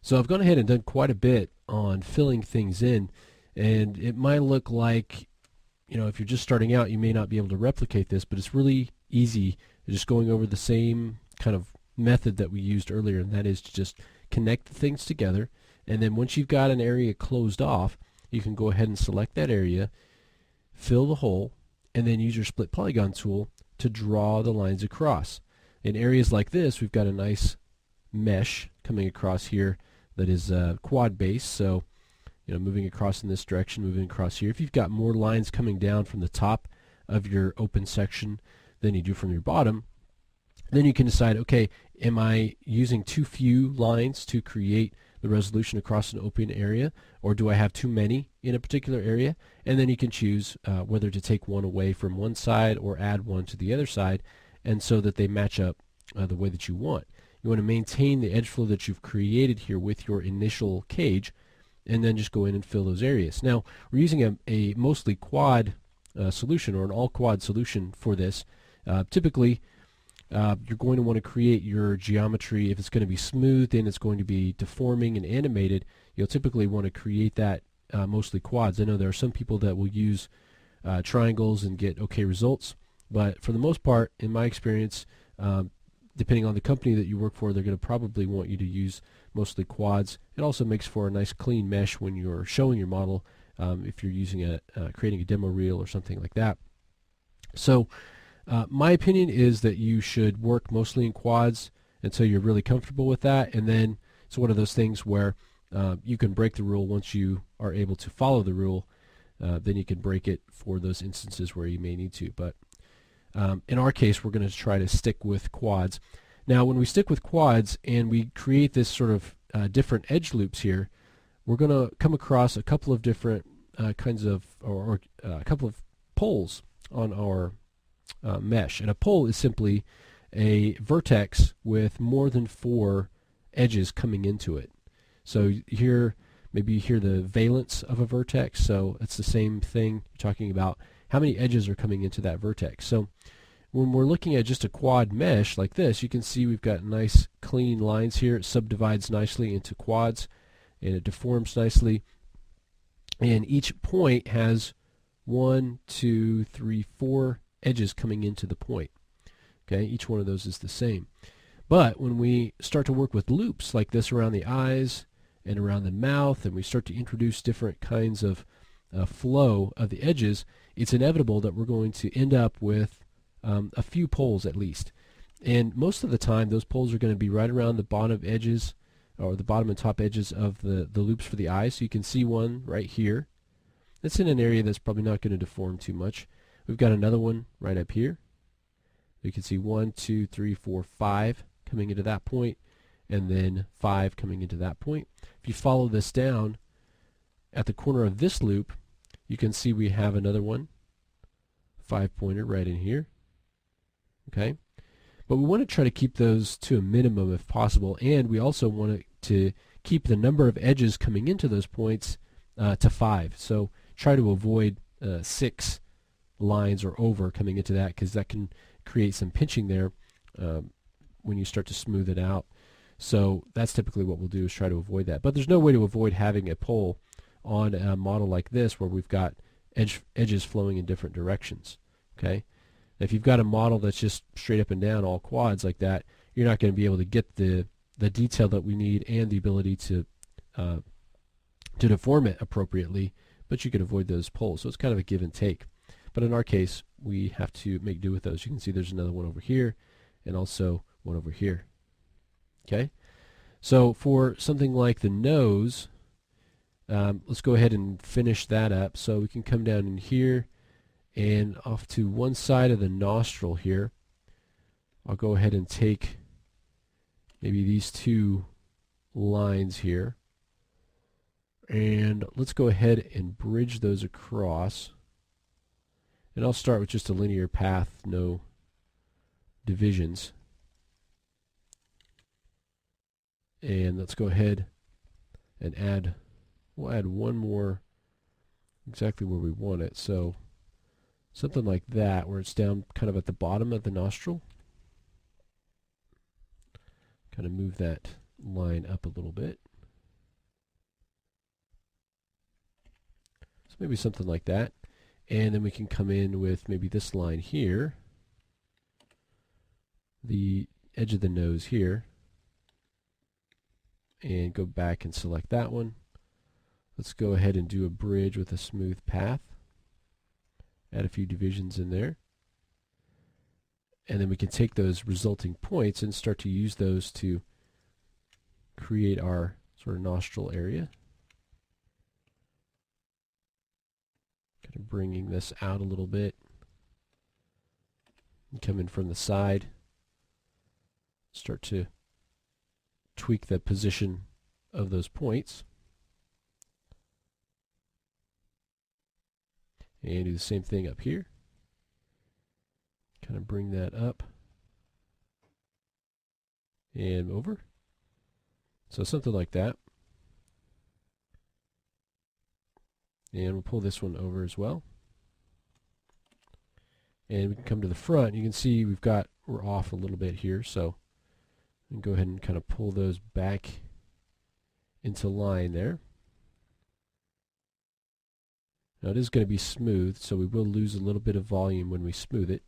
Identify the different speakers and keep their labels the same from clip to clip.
Speaker 1: So I've gone ahead and done quite a bit on filling things in, and it might look like, if you're just starting out, you may not be able to replicate this, but it's really easy, just going over the same kind of method that we used earlier, and that is to just connect the things together, and then once you've got an area closed off, you can go ahead and select that area, fill the hole, and then use your split polygon tool to draw the lines across. In areas like this, we've got a nice mesh coming across here that is quad base, so moving across in this direction, moving across here. If you've got more lines coming down from the top of your open section than you do from your bottom, then you can decide, okay, am I using too few lines to create the resolution across an open area, or do I have too many in a particular area? And then you can choose whether to take one away from one side or add one to the other side, and so that they match up the way that you want. You want to maintain the edge flow that you've created here with your initial cage, and then just go in and fill those areas. Now, we're using a mostly quad solution, or an all quad solution for this. Typically, you're going to want to create your geometry. If it's going to be smooth and it's going to be deforming and animated, you'll typically want to create that mostly quads. I know there are some people that will use triangles and get okay results, but for the most part, in my experience, depending on the company that you work for, they're going to probably want you to use mostly quads. It also makes for a nice clean mesh when you're showing your model, if you're using creating a demo reel or something like that. So my opinion is that you should work mostly in quads until you're really comfortable with that, and then it's one of those things where you can break the rule once you are able to follow the rule. Then you can break it for those instances where you may need to. But in our case, we're going to try to stick with quads. Now, when we stick with quads and we create this sort of different edge loops here, we're going to come across a couple of different kinds of, or a couple of poles on our mesh. And a pole is simply a vertex with more than 4 edges coming into it. So here, maybe you hear the valence of a vertex, so it's the same thing. You're talking about how many edges are coming into that vertex. So when we're looking at just a quad mesh like this, you can see we've got nice clean lines here. It subdivides nicely into quads, and it deforms nicely. And each point has 1, 2, 3, 4 edges coming into the point. Okay, each one of those is the same. But when we start to work with loops like this around the eyes and around the mouth, and we start to introduce different kinds of flow of the edges, it's inevitable that we're going to end up with a few poles at least. And most of the time, those poles are going to be right around the bottom edges, or the bottom and top edges of the loops for the eyes. So you can see one right here. It's in an area that's probably not going to deform too much. We've got another one right up here. You can see 1, 2, 3, 4, 5 coming into that point, and then 5 coming into that point. If you follow this down, at the corner of this loop, you can see we have another one, 5-pointer right in here. Okay, but we want to try to keep those to a minimum if possible, and we also want to keep the number of edges coming into those points to 5. So try to avoid 6 lines or over coming into that, because that can create some pinching there when you start to smooth it out. So that's typically what we'll do, is try to avoid that. But there's no way to avoid having a pole on a model like this where we've got edges flowing in different directions. Okay, if you've got a model that's just straight up and down all quads like that, you're not going to be able to get the detail that we need and the ability to deform it appropriately, but you can avoid those poles. So it's kind of a give and take. But in our case, we have to make do with those. You can see there's another one over here and also one over here. Okay, so for something like the nose, let's go ahead and finish that up. So we can come down in here, and off to one side of the nostril here, I'll go ahead and take maybe these 2 lines here, and let's go ahead and bridge those across. And I'll start with just a linear path, no divisions. And let's go ahead and we'll add one more exactly where we want it. So something like that, where it's down kind of at the bottom of the nostril. Kind of move that line up a little bit. maybe something like that. And then we can come in with maybe this line here, the edge of the nose here, and go back and select that one. Let's go ahead and do a bridge with a smooth path. Add a few divisions in there. And then we can take those resulting points and start to use those to create our sort of nostril area. Kind of bringing this out a little bit. And come in from the side. Start to tweak the position of those points. And do the same thing up here. Kind of bring that up and over. So something like that. And we'll pull this one over as well. And we can come to the front. You can see we're off a little bit here, so we can go ahead and kind of pull those back into line there. Now it is going to be smooth, so we will lose a little bit of volume when we smooth it.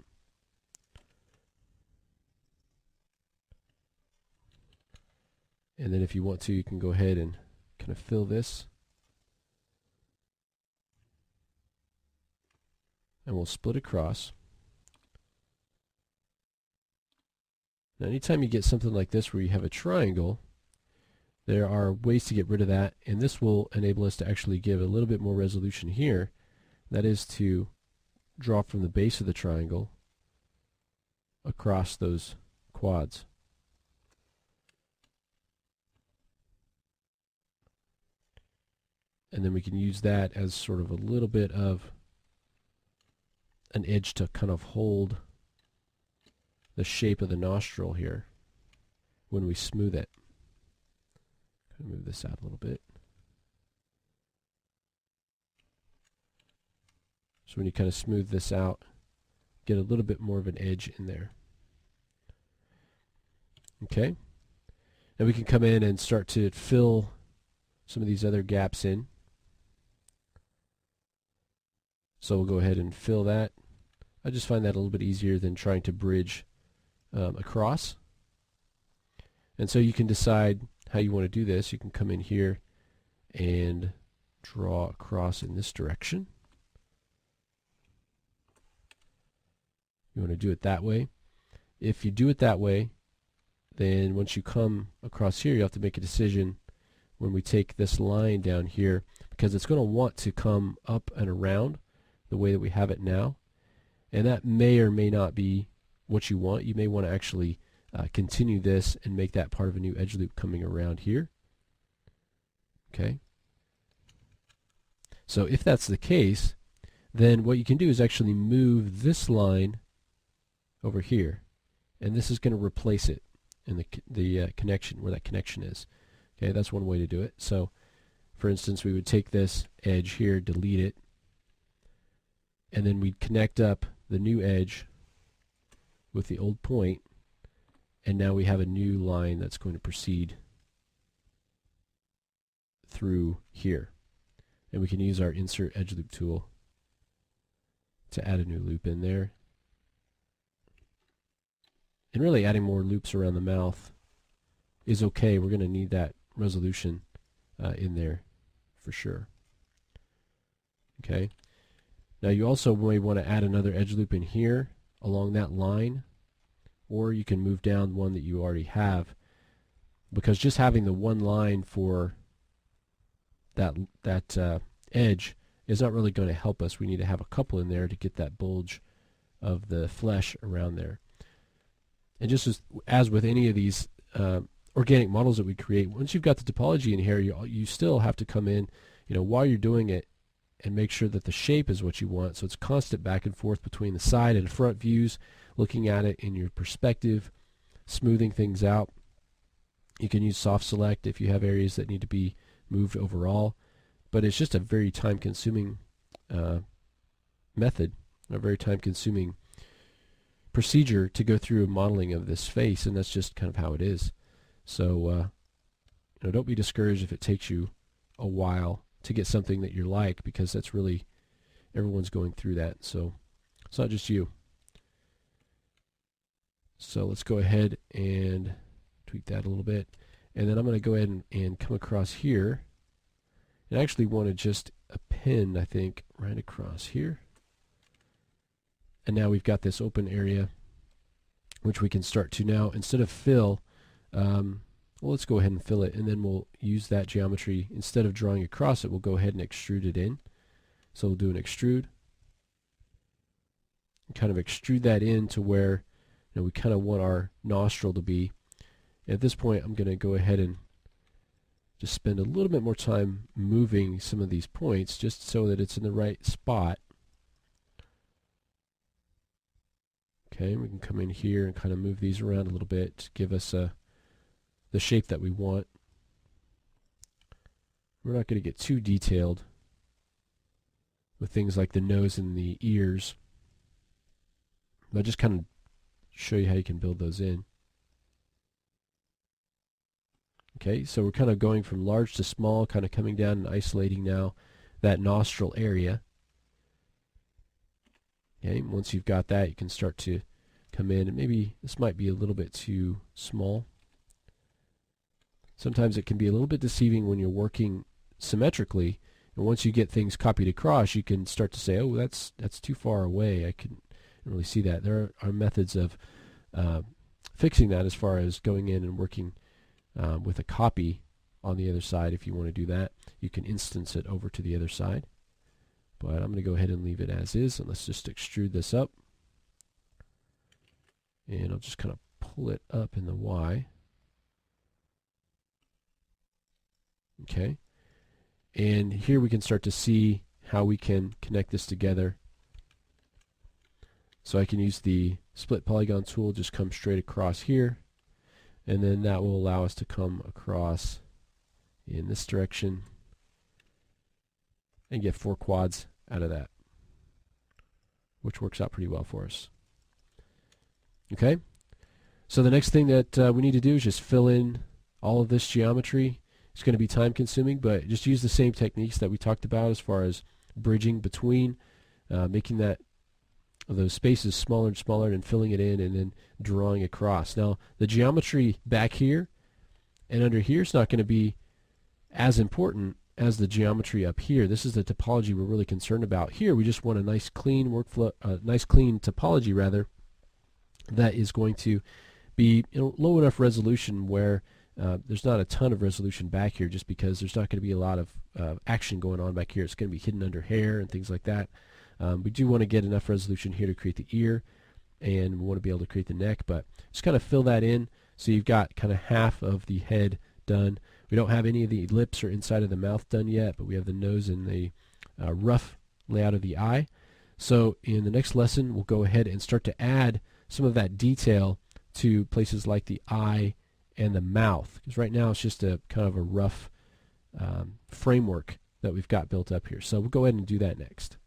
Speaker 1: And then if you want to, you can go ahead and kind of fill this. And we'll split across. Now anytime you get something like this where you have a triangle, there are ways to get rid of that, and this will enable us to actually give a little bit more resolution here. That is to draw from the base of the triangle across those quads. And then we can use that as sort of a little bit of an edge to kind of hold the shape of the nostril here when we smooth it. Move this out a little bit. So when you kind of smooth this out, get a little bit more of an edge in there. Okay. Now we can come in and start to fill some of these other gaps in. So we'll go ahead and fill that. I just find that a little bit easier than trying to bridge across. And so you can decide how you want to do this. You can come in here and draw across in this direction. You want to do it that way. If you do it that way, then once you come across here, you have to make a decision when we take this line down here, because it's going to want to come up and around the way that we have it now. And that may or may not be what you want. You may want to actually continue this and make that part of a new edge loop coming around here. Okay. So if that's the case, then what you can do is actually move this line over here, and this is going to replace it in the connection, where that connection is. Okay, that's one way to do it. So for instance, we would take this edge here, delete it, and then we'd connect up the new edge with the old point, and now we have a new line that's going to proceed through here. And we can use our insert edge loop tool to add a new loop in there. And really adding more loops around the mouth is okay. We're going to need that resolution in there for sure. Okay. Now you also may want to add another edge loop in here along that line, or you can move down one that you already have, because just having the one line for that edge is not really going to help us. We need to have a couple in there to get that bulge of the flesh around there. And just as with any of these organic models that we create, once you've got the topology in here, you still have to come in, while you're doing it, and make sure that the shape is what you want. So it's constant back and forth between the side and front views, looking at it in your perspective, smoothing things out. You can use soft select if you have areas that need to be moved overall, but it's just a very time-consuming method, a very time-consuming procedure to go through modeling of this face, and that's just kind of how it is. So don't be discouraged if it takes you a while to get something that you like, because that's really, everyone's going through that, so it's not just you. So let's go ahead and tweak that a little bit, and then I'm going to go ahead and come across here, and I actually want to just append, I think, right across here. And now we've got this open area which we can start to now, instead of fill, well, let's go ahead and fill it, and then we'll use that geometry. Instead of drawing across it, we'll go ahead and extrude it in. So we'll do an extrude, and kind of extrude that in to where, you know, we kind of want our nostril to be. At this point, I'm going to go ahead and just spend a little bit more time moving some of these points just so that it's in the right spot. Okay, we can come in here and kind of move these around a little bit to give us the shape that we want. We're not going to get too detailed with things like the nose and the ears. I'll just kind of show you how you can build those in. Okay, so we're kind of going from large to small, kind of coming down and isolating now that nostril area. Okay, once you've got that, you can start to come in, and maybe this might be a little bit too small. Sometimes it can be a little bit deceiving when you're working symmetrically, and once you get things copied across, you can start to say, oh, that's too far away. I couldn't really see that. There are methods of fixing that, as far as going in and working with a copy on the other side. If you want to do that, you can instance it over to the other side. But I'm going to go ahead and leave it as is, and let's just extrude this up. And I'll just kind of pull it up in the Y. Okay. And here we can start to see how we can connect this together. So I can use the split polygon tool, just come straight across here, and then that will allow us to come across in this direction and get 4 quads out of that, which works out pretty well for us. Okay, so the next thing that we need to do is just fill in all of this geometry. It's going to be time consuming, but just use the same techniques that we talked about as far as bridging between, making those spaces smaller and smaller, and filling it in, and then drawing across. Now the geometry back here and under here is not going to be as important as the geometry up here. This is the topology we're really concerned about. Here we just want a nice clean workflow, nice clean topology rather, that is going to be low enough resolution where there's not a ton of resolution back here, just because there's not going to be a lot of action going on back here. It's going to be hidden under hair and things like that. We do want to get enough resolution here to create the ear, and we want to be able to create the neck, but just kind of fill that in so you've got kind of half of the head done. We don't have any of the lips or inside of the mouth done yet, but we have the nose and the rough layout of the eye. So in the next lesson, we'll go ahead and start to add some of that detail to places like the eye and the mouth, because right now it's just a kind of a rough framework that we've got built up here. So we'll go ahead and do that next.